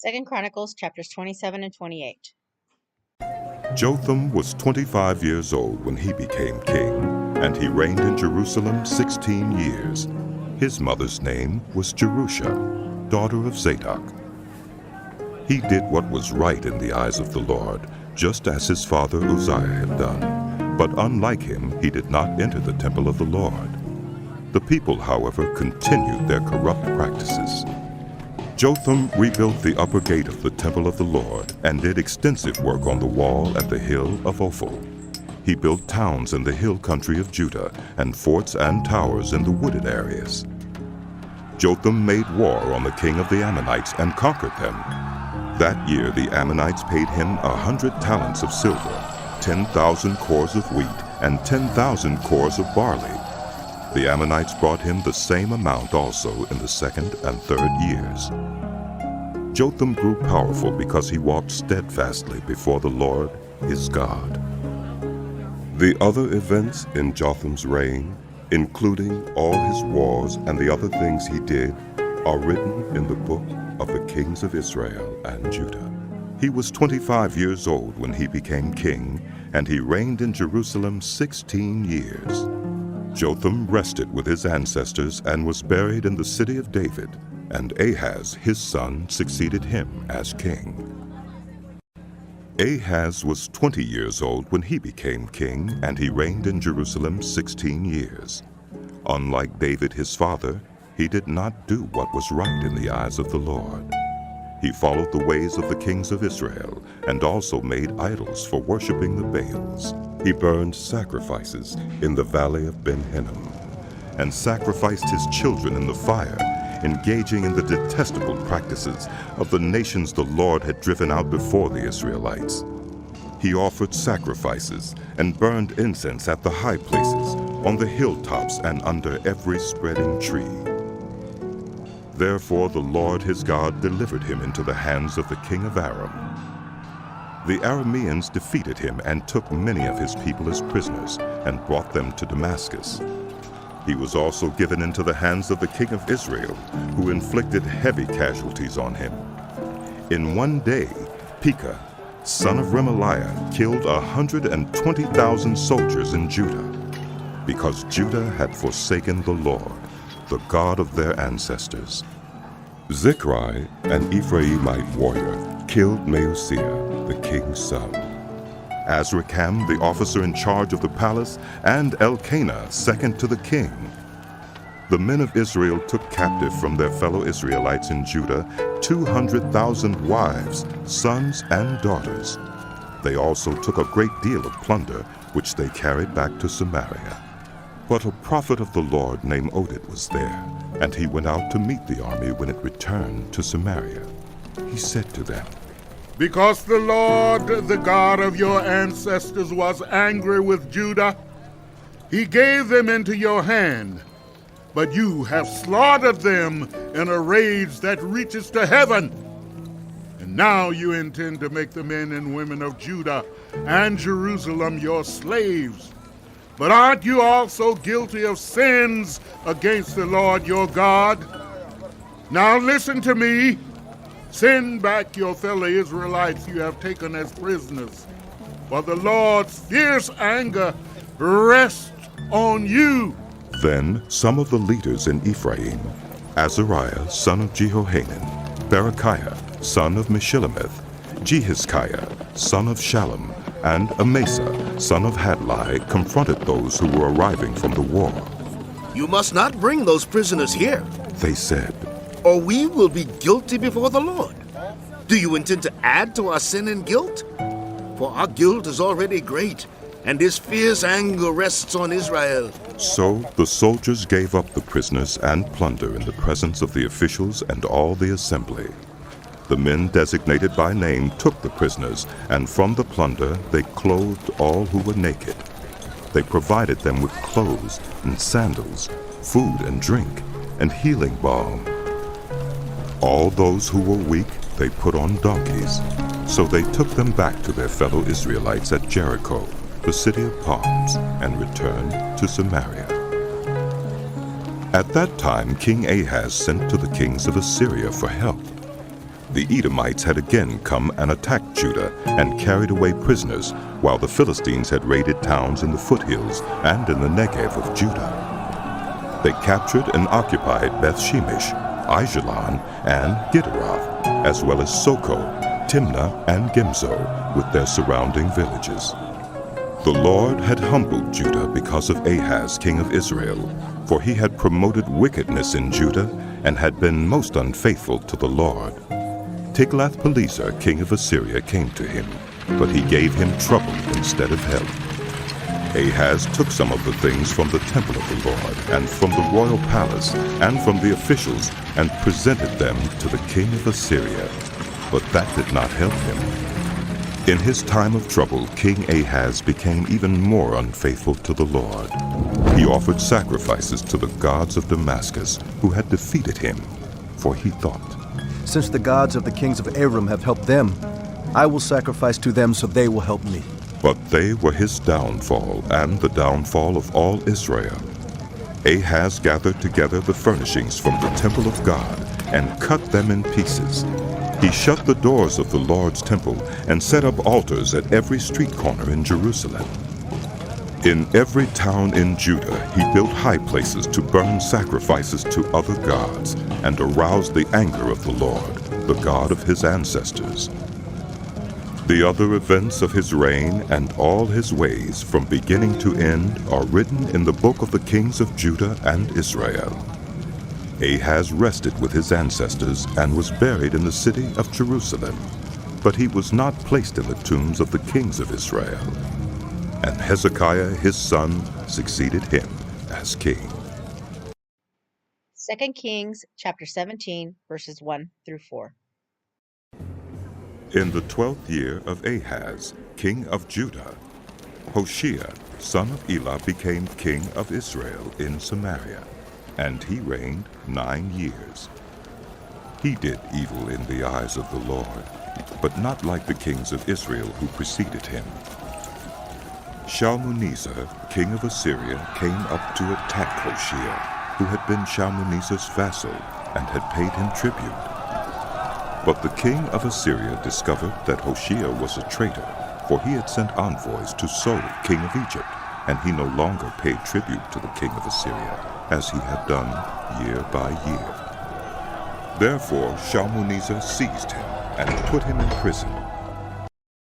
2 Chronicles chapters 27 and 28. Jotham was 25 years old when he became king, and he reigned in Jerusalem 16 years. His mother's name was Jerusha, daughter of Zadok. He did what was right in the eyes of the Lord, just as his father Uzziah had done. But unlike him, he did not enter the temple of the Lord. The people, however, continued their corrupt practices. Jotham rebuilt the upper gate of the temple of the Lord and did extensive work on the wall at the hill of Ophel. He built towns in the hill country of Judah and forts and towers in the wooded areas. Jotham made war on the king of the Ammonites and conquered them. That year the Ammonites paid him 100 talents of silver, 10,000 cores of wheat, and 10,000 cores of barley. The Ammonites brought him the same amount also in the second and third years. Jotham grew powerful because he walked steadfastly before the Lord his God. The other events in Jotham's reign, including all his wars and the other things he did, are written in the book of the kings of Israel and Judah. He was 25 years old when he became king, and he reigned in Jerusalem 16 years. Jotham rested with his ancestors and was buried in the city of David, and Ahaz, his son, succeeded him as king. Ahaz was 20 years old when he became king, and he reigned in Jerusalem 16 years. Unlike David his father, he did not do what was right in the eyes of the Lord. He followed the ways of the kings of Israel, and also made idols for worshiping the Baals. He burned sacrifices in the valley of Ben-Hinnom, and sacrificed his children in the fire, engaging in the detestable practices of the nations the Lord had driven out before the Israelites. He offered sacrifices and burned incense at the high places, on the hilltops, and under every spreading tree. Therefore the Lord his God delivered him into the hands of the king of Aram. The Arameans defeated him and took many of his people as prisoners and brought them to Damascus. He was also given into the hands of the king of Israel, who inflicted heavy casualties on him. In one day, Pekah, son of Remaliah, killed 120,000 soldiers in Judah, because Judah had forsaken the Lord, the God of their ancestors. Zichri, an Ephraimite warrior, killed Maaseiah, the king's son. Azrikam, the officer in charge of the palace, and Elkanah, second to the king. The men of Israel took captive from their fellow Israelites in Judah 200,000 wives, sons, and daughters. They also took a great deal of plunder, which they carried back to Samaria. But a prophet of the Lord named Oded was there, and he went out to meet the army when it returned to Samaria. He said to them, "Because the Lord, the God of your ancestors, was angry with Judah, he gave them into your hand, but you have slaughtered them in a rage that reaches to heaven. And now you intend to make the men and women of Judah and Jerusalem your slaves. But aren't you also guilty of sins against the Lord your God? Now listen to me. Send back your fellow Israelites you have taken as prisoners, for the Lord's fierce anger rests on you." Then some of the leaders in Ephraim, Azariah, son of Jehohanan, Berechiah, son of Meshillemeth, Jehizkiah, son of Shallum, and Amasa, son of Hadlai, confronted those who were arriving from the war. "You must not bring those prisoners here," they said, "or we will be guilty before the Lord. Do you intend to add to our sin and guilt? For our guilt is already great, and his fierce anger rests on Israel." So the soldiers gave up the prisoners and plunder in the presence of the officials and all the assembly. The men designated by name took the prisoners, and from the plunder they clothed all who were naked. They provided them with clothes and sandals, food and drink, and healing balm. All those who were weak they put on donkeys. So they took them back to their fellow Israelites at Jericho, the city of palms, and returned to Samaria. At that time King Ahaz sent to the kings of Assyria for help. The Edomites had again come and attacked Judah and carried away prisoners, while the Philistines had raided towns in the foothills and in the Negev of Judah. They captured and occupied Beth-Shemesh, Aijalon, and Gederoth, as well as Soko, Timnah, and Gimzo, with their surrounding villages. The Lord had humbled Judah because of Ahaz, king of Israel, for he had promoted wickedness in Judah and had been most unfaithful to the Lord. Tiglath-Pileser, king of Assyria, came to him, but he gave him trouble instead of help. Ahaz took some of the things from the temple of the Lord, and from the royal palace, and from the officials, and presented them to the king of Assyria. But that did not help him. In his time of trouble, King Ahaz became even more unfaithful to the Lord. He offered sacrifices to the gods of Damascus, who had defeated him, for he thought, "Since the gods of the kings of Aram have helped them, I will sacrifice to them so they will help me." But they were his downfall, and the downfall of all Israel. Ahaz gathered together the furnishings from the temple of God, and cut them in pieces. He shut the doors of the Lord's temple, and set up altars at every street corner in Jerusalem. In every town in Judah he built high places to burn sacrifices to other gods, and aroused the anger of the Lord, the God of his ancestors. The other events of his reign and all his ways from beginning to end are written in the book of the kings of Judah and Israel. Ahaz rested with his ancestors and was buried in the city of Jerusalem, but he was not placed in the tombs of the kings of Israel. And Hezekiah his son succeeded him as king. 2 Kings chapter 17, verses 1 through 4. In the 12th year of Ahaz, king of Judah, Hoshea, son of Elah, became king of Israel in Samaria, and he reigned 9 years. He did evil in the eyes of the Lord, but not like the kings of Israel who preceded him. Shalmaneser, king of Assyria, came up to attack Hoshea, who had been Shalmaneser's vassal and had paid him tribute. But the king of Assyria discovered that Hoshea was a traitor, for he had sent envoys to So, king of Egypt, and he no longer paid tribute to the king of Assyria, as he had done year by year. Therefore Shalmaneser seized him and put him in prison,